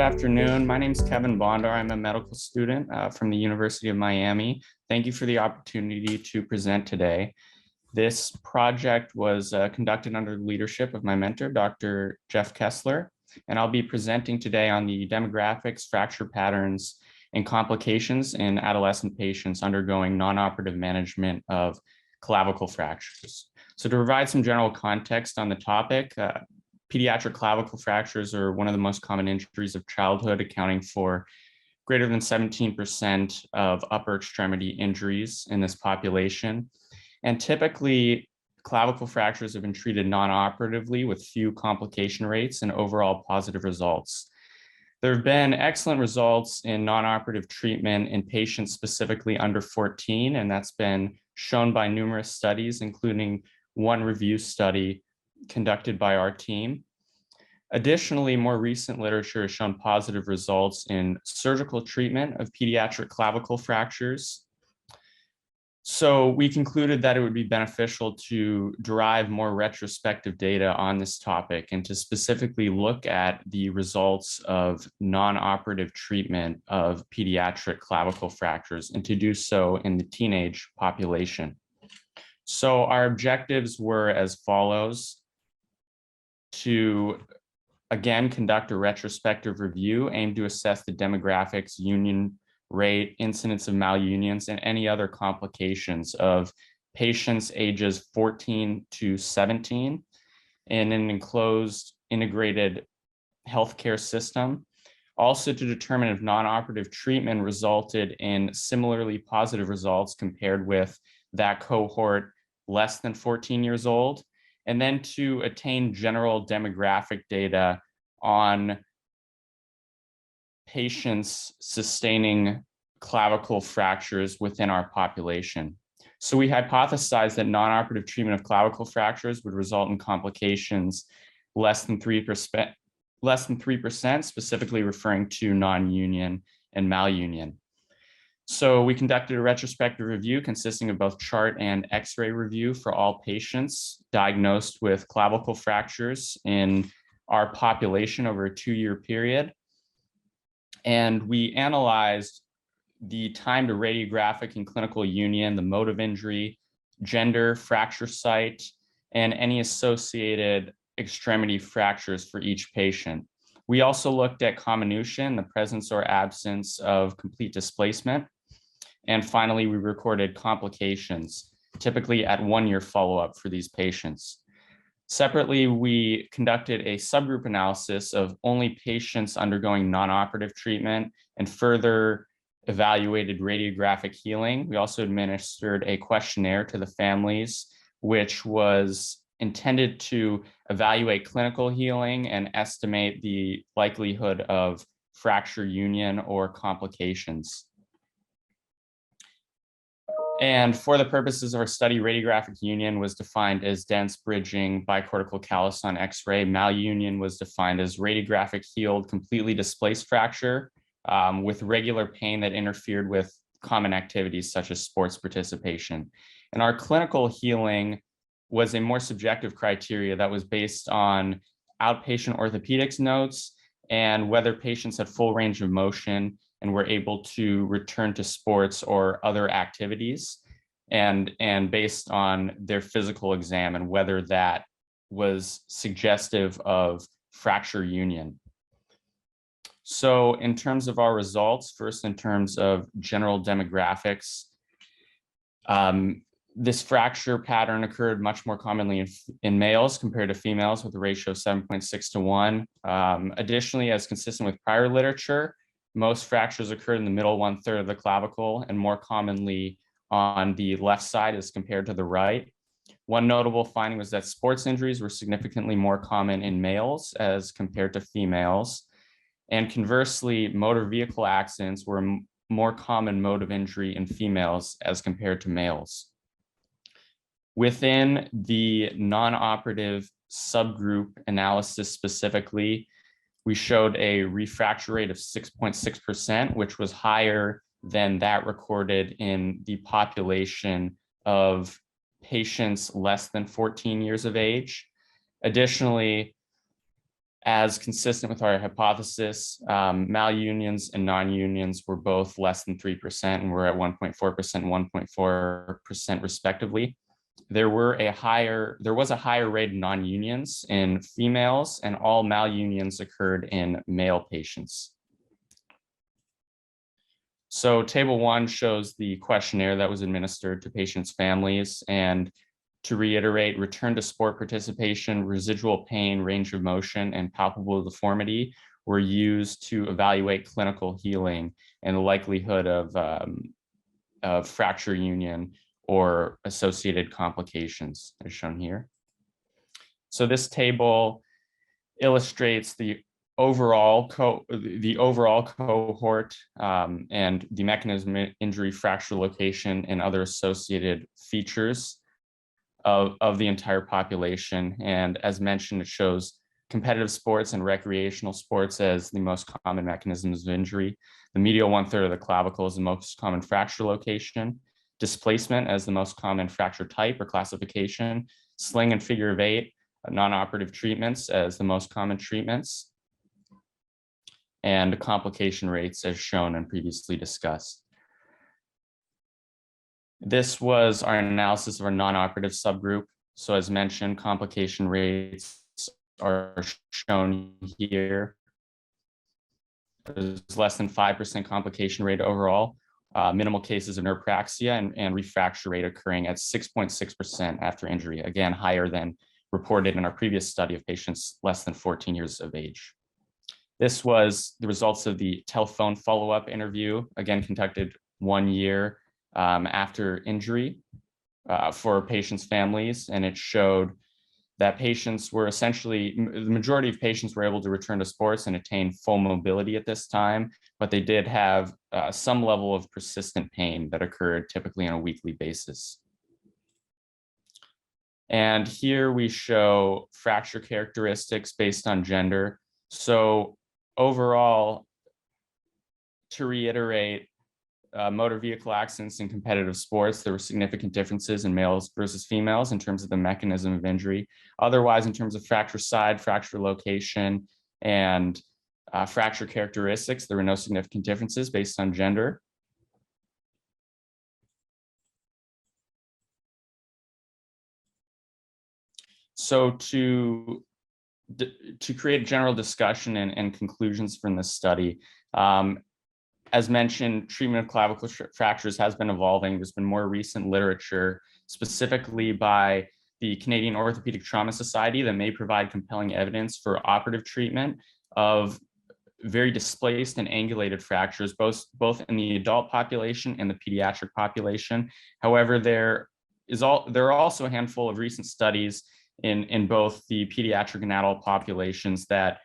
afternoon. My name is Kevin Bondar. I'm a medical student from the University of Miami. Thank you for the opportunity to present today. This project was conducted under the leadership of my mentor, Dr. Jeff Kessler, and I'll be presenting today on the demographics, fracture patterns, and complications in adolescent patients undergoing non-operative management of clavicle fractures. So to provide some general context on the topic, pediatric clavicle fractures are one of the most common injuries of childhood, accounting for greater than 17% of upper extremity injuries in this population. And typically, clavicle fractures have been treated non-operatively with few complication rates and overall positive results. There have been excellent results in non-operative treatment in patients specifically under 14, and that's been shown by numerous studies, including one review study conducted by our team. Additionally, more recent literature has shown positive results in surgical treatment of pediatric clavicle fractures. So we concluded that it would be beneficial to derive more retrospective data on this topic and to specifically look at the results of non-operative treatment of pediatric clavicle fractures, and to do so in the teenage population. So our objectives were as follows: to again conduct a retrospective review aimed to assess the demographics, union rate, incidence of malunions, and any other complications of patients ages 14 to 17 in an enclosed integrated healthcare system. Also to determine if non-operative treatment resulted in similarly positive results compared with that cohort less than 14 years old, and then to attain general demographic data on patients sustaining clavicle fractures within our population. So we hypothesized that non-operative treatment of clavicle fractures would result in complications less than 3%, specifically referring to non-union and malunion. So we conducted a retrospective review consisting of both chart and X-ray review for all patients diagnosed with clavicle fractures in our population over a 2-year period. And we analyzed the time to radiographic and clinical union, the mode of injury, gender, fracture site, and any associated extremity fractures for each patient. We also looked at comminution, the presence or absence of complete displacement. And finally, we recorded complications, typically at 1-year follow-up for these patients. Separately, we conducted a subgroup analysis of only patients undergoing non-operative treatment and further evaluated radiographic healing. We also administered a questionnaire to the families, which was intended to evaluate clinical healing and estimate the likelihood of fracture union or complications. And for the purposes of our study, radiographic union was defined as dense bridging bicortical callus on X-ray. Malunion was defined as radiographic healed, completely displaced fracture with regular pain that interfered with common activities such as sports participation. And our clinical healing was a more subjective criteria that was based on outpatient orthopedics notes and whether patients had full range of motion and were able to return to sports or other activities, and based on their physical exam and whether that was suggestive of fracture union. So in terms of our results, first in terms of general demographics, this fracture pattern occurred much more commonly in males compared to females with a ratio of 7.6 to 1. Additionally, as consistent with prior literature, most fractures occurred in the middle 1/3 of the clavicle and more commonly on the left side as compared to the right. One notable finding was that sports injuries were significantly more common in males as compared to females. And conversely, motor vehicle accidents were a more common mode of injury in females as compared to males. Within the non-operative subgroup analysis specifically, we showed a refracture rate of 6.6%, which was higher than that recorded in the population of patients less than 14 years of age. Additionally, As consistent with our hypothesis, malunions and non-unions were both less than 3% and were at 1.4% and 1.4% respectively. There was a higher rate of non-unions in females, and all malunions occurred in male patients. So table 1 shows the questionnaire that was administered to patients' families, and to reiterate, return to sport participation, residual pain, range of motion, and palpable deformity were used to evaluate clinical healing and the likelihood of fracture union or associated complications, as shown here. So this table illustrates the overall cohort and the mechanism of injury, fracture location, and other associated features of the entire population. And as mentioned, it shows competitive sports and recreational sports as the most common mechanisms of injury. The medial 1/3 of the clavicle is the most common fracture location. Displacement as the most common fracture type or classification. Sling and figure of 8, non-operative treatments as the most common treatments. And complication rates as shown and previously discussed. This was our analysis of our non-operative subgroup. So as mentioned, complication rates are shown here. There's less than 5% complication rate overall. Minimal cases of neuralgia and refracture rate occurring at 6.6% after injury. Again, higher than reported in our previous study of patients less than 14 years of age. This was the results of the telephone follow-up interview, again conducted 1 year after injury for patients' families, and it showed that patients were essentially, the majority of patients were able to return to sports and attain full mobility at this time, but they did have some level of persistent pain that occurred typically on a weekly basis. And here we show fracture characteristics based on gender. So overall, to reiterate, motor vehicle accidents in competitive sports, there were significant differences in males versus females in terms of the mechanism of injury. Otherwise, in terms of fracture side, fracture location, and fracture characteristics, there were no significant differences based on gender. So to create a general discussion and conclusions from this study, as mentioned, treatment of clavicle fractures has been evolving. There's been more recent literature, specifically by the Canadian Orthopedic Trauma Society, that may provide compelling evidence for operative treatment of very displaced and angulated fractures, both in the adult population and the pediatric population. However, there are also a handful of recent studies in both the pediatric and adult populations that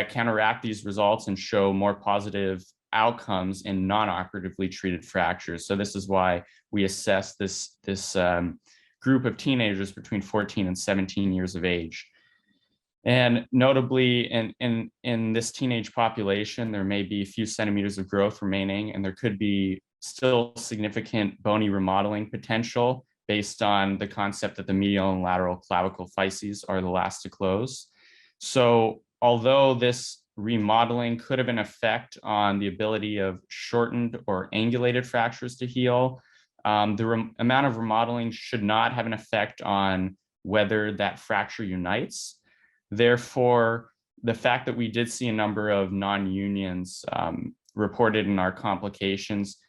counteract these results and show more positive outcomes in non-operatively treated fractures. So this is why we assess this group of teenagers between 14 and 17 years of age. And notably, in this teenage population, there may be a few centimeters of growth remaining, and there could be still significant bony remodeling potential based on the concept that the medial and lateral clavicle physes are the last to close. So although this remodeling could have an effect on the ability of shortened or angulated fractures to heal, the amount of remodeling should not have an effect on whether that fracture unites. Therefore, the fact that we did see a number of non-unions reported in our complications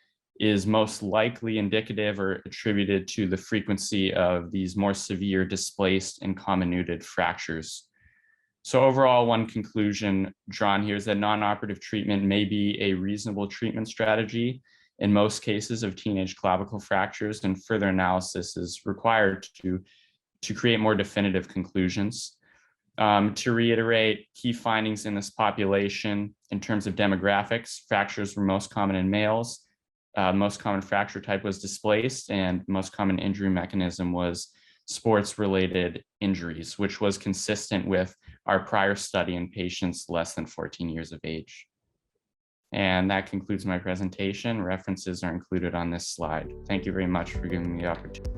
is most likely indicative or attributed to the frequency of these more severe displaced and comminuted fractures. So overall, one conclusion drawn here is that non-operative treatment may be a reasonable treatment strategy in most cases of teenage clavicle fractures, and further analysis is required to create more definitive conclusions. To reiterate key findings in this population in terms of demographics, fractures were most common in males. Most common fracture type was displaced, and most common injury mechanism was sports-related injuries, which was consistent with our prior study in patients less than 14 years of age. And that concludes my presentation. References are included on this slide. Thank you very much for giving me the opportunity.